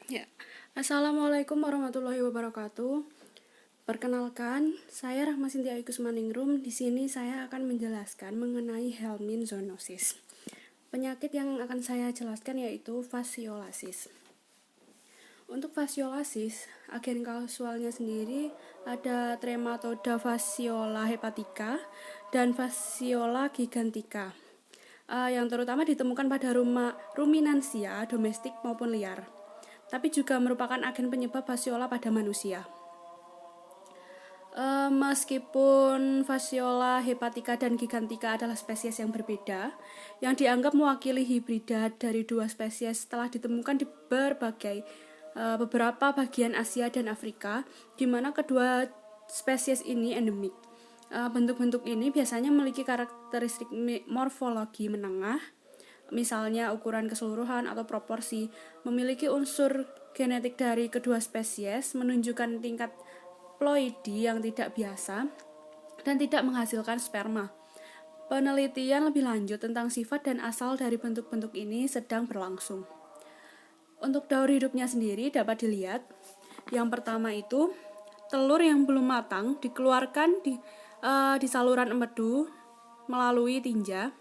Ya, Assalamualaikum warahmatullahi wabarakatuh. Perkenalkan, saya Rahma Sintia Ikusmaningrum. Di sini saya akan menjelaskan mengenai Helmin zoonosis. Penyakit yang akan saya jelaskan yaitu fasciolasis. Untuk fasciolasis, agen kausalnya sendiri ada Trematoda fasciola hepatica dan Fasciola gigantica, yang terutama ditemukan pada ruminansia domestik maupun liar, tapi juga merupakan agen penyebab fasciola pada manusia. Meskipun Fasciola hepatica dan gigantica adalah spesies yang berbeda, yang dianggap mewakili hibrida dari dua spesies telah ditemukan di beberapa bagian Asia dan Afrika, di mana kedua spesies ini endemik. Bentuk-bentuk ini biasanya memiliki karakteristik morfologi menengah, misalnya ukuran keseluruhan atau proporsi, memiliki unsur genetik dari kedua spesies, menunjukkan tingkat ploidi yang tidak biasa, dan tidak menghasilkan sperma. Penelitian lebih lanjut tentang sifat dan asal dari bentuk-bentuk ini sedang berlangsung. Untuk daur hidupnya sendiri dapat dilihat. Yang pertama itu, telur yang belum matang dikeluarkan di saluran empedu melalui tinja.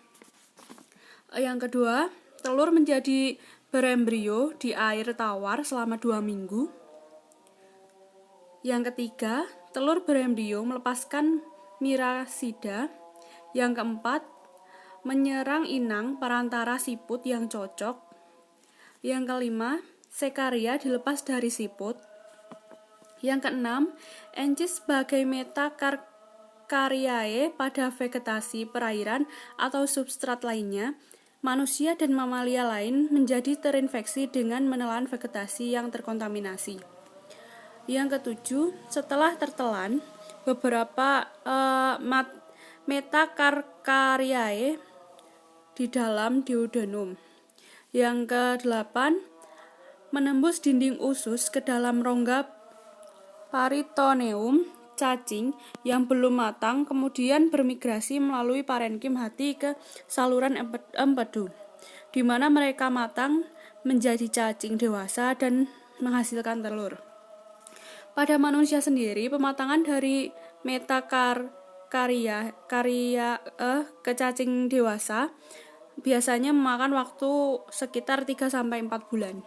Yang kedua, telur menjadi berembrio di air tawar selama 2 minggu. Yang ketiga, telur berembrio melepaskan mirasida. Yang keempat, menyerang inang perantara siput yang cocok. Yang kelima, sekaria dilepas dari siput. Yang keenam, encis sebagai metakarkariae pada vegetasi perairan atau substrat lainnya. Manusia dan mamalia lain menjadi terinfeksi dengan menelan vegetasi yang terkontaminasi. Yang ketujuh, setelah tertelan, beberapa metakarkariae di dalam duodenum. Yang kedelapan, menembus dinding usus ke dalam rongga peritoneum cacing yang belum matang, kemudian bermigrasi melalui parenkim hati ke saluran empedu, di mana mereka matang menjadi cacing dewasa dan menghasilkan telur. Pada manusia sendiri, pematangan dari metakarkaria ke cacing dewasa biasanya memakan waktu sekitar 3-4 bulan.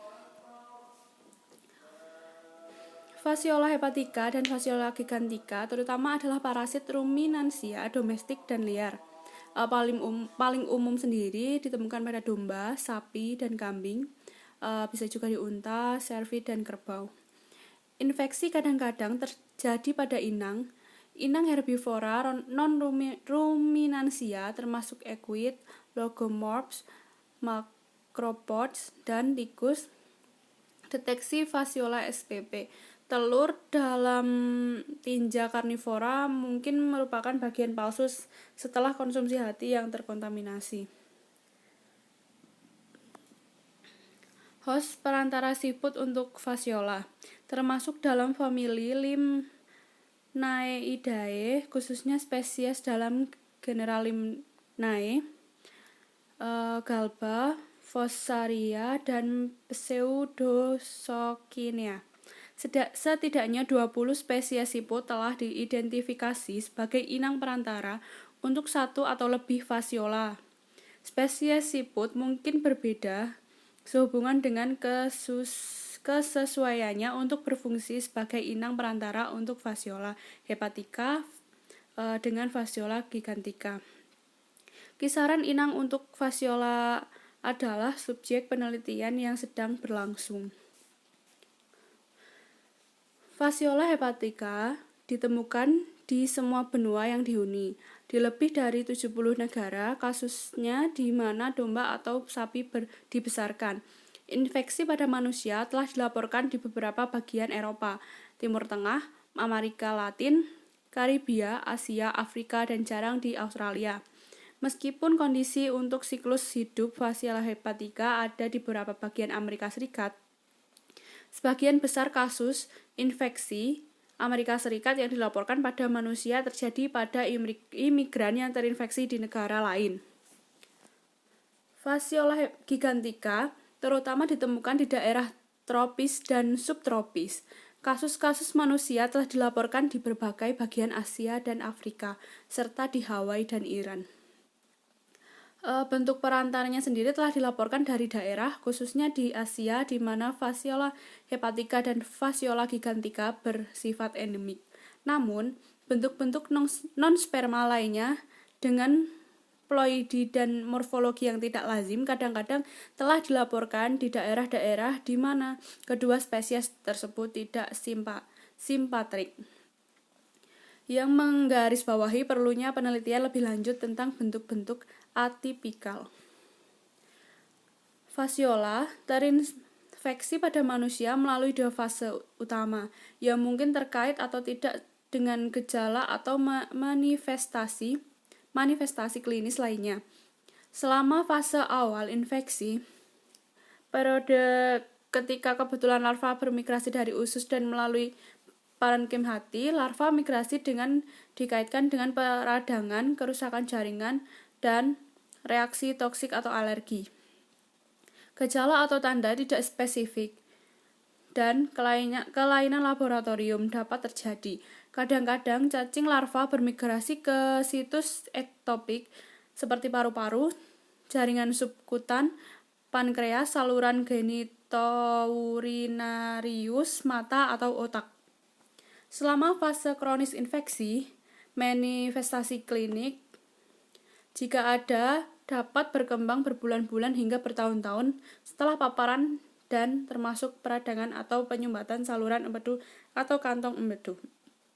Fasciola hepatica dan Fasciola gigantica terutama adalah parasit ruminansia domestik dan liar. Paling umum sendiri ditemukan pada domba, sapi, dan kambing. Bisa juga di unta, servi, dan kerbau. Infeksi kadang-kadang terjadi pada inang herbivora non-ruminansia termasuk equid, logomorphs, macropods, dan tikus. Deteksi Fasciola spp. Telur dalam tinja karnivora mungkin merupakan bagian palsu setelah konsumsi hati yang terkontaminasi. Host perantara siput untuk Fasciola termasuk dalam famili Limnaeidae, khususnya spesies dalam genera Limnae, Galba, Fossaria, dan Pseudosockinea. Setidaknya 20 spesies siput telah diidentifikasi sebagai inang perantara untuk satu atau lebih Fasciola. Spesies siput mungkin berbeda sehubungan dengan kesesuaiannya untuk berfungsi sebagai inang perantara untuk Fasciola hepatica dengan Fasciola gigantica. Kisaran inang untuk Fasciola adalah subjek penelitian yang sedang berlangsung. Fasciola hepatica ditemukan di semua benua yang dihuni, di lebih dari 70 negara, kasusnya di mana domba atau sapi dibesarkan. Infeksi pada manusia telah dilaporkan di beberapa bagian Eropa, Timur Tengah, Amerika Latin, Karibia, Asia, Afrika, dan jarang di Australia. Meskipun kondisi untuk siklus hidup Fasciola hepatica ada di beberapa bagian Amerika Serikat, sebagian besar kasus infeksi Amerika Serikat yang dilaporkan pada manusia terjadi pada imigran yang terinfeksi di negara lain. Fasciola gigantica terutama ditemukan di daerah tropis dan subtropis. Kasus-kasus manusia telah dilaporkan di berbagai bagian Asia dan Afrika, serta di Hawaii dan Iran. Bentuk perantaranya sendiri telah dilaporkan dari daerah, khususnya di Asia, di mana Fasciola hepatica dan Fasciola gigantica bersifat endemik. Namun, bentuk-bentuk non-sperma lainnya dengan ploidi dan morfologi yang tidak lazim kadang-kadang telah dilaporkan di daerah-daerah di mana kedua spesies tersebut tidak simpatrik, yang menggarisbawahi perlunya penelitian lebih lanjut tentang bentuk-bentuk atipikal. Fasciola terinfeksi pada manusia melalui 2 fase utama, yang mungkin terkait atau tidak dengan gejala atau manifestasi klinis lainnya. Selama fase awal infeksi, periode ketika kebetulan larva bermigrasi dari usus dan melalui parenkim hati, larva migrasi dikaitkan dengan peradangan, kerusakan jaringan, dan reaksi toksik atau alergi. Gejala atau tanda tidak spesifik dan kelainan laboratorium dapat terjadi. Kadang-kadang cacing larva bermigrasi ke situs ektopik seperti paru-paru, jaringan subkutan, pankreas, saluran genitourinarius, mata, atau otak. Selama fase kronis infeksi, manifestasi klinik, jika ada, dapat berkembang berbulan-bulan hingga bertahun-tahun setelah paparan dan termasuk peradangan atau penyumbatan saluran empedu atau kantong empedu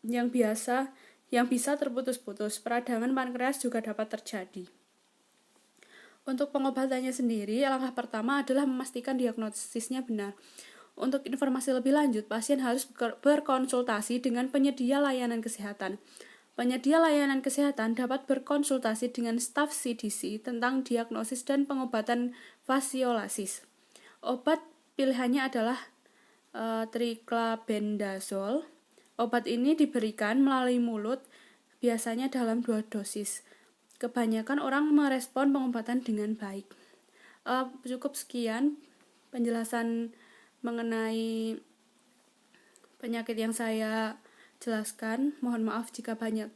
yang bisa terputus-putus. Peradangan pankreas juga dapat terjadi. Untuk pengobatannya sendiri, langkah pertama adalah memastikan diagnosisnya benar. Untuk informasi lebih lanjut, pasien harus berkonsultasi dengan penyedia layanan kesehatan. Penyedia layanan kesehatan dapat berkonsultasi dengan staf CDC tentang diagnosis dan pengobatan fasciolasis. Obat pilihannya adalah triclabendazole. Obat ini diberikan melalui mulut, biasanya dalam 2 dosis. Kebanyakan orang merespon pengobatan dengan baik. Cukup sekian penjelasan mengenai penyakit yang saya jelaskan. Mohon maaf jika banyak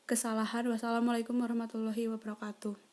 kesalahan. Wassalamualaikum warahmatullahi wabarakatuh.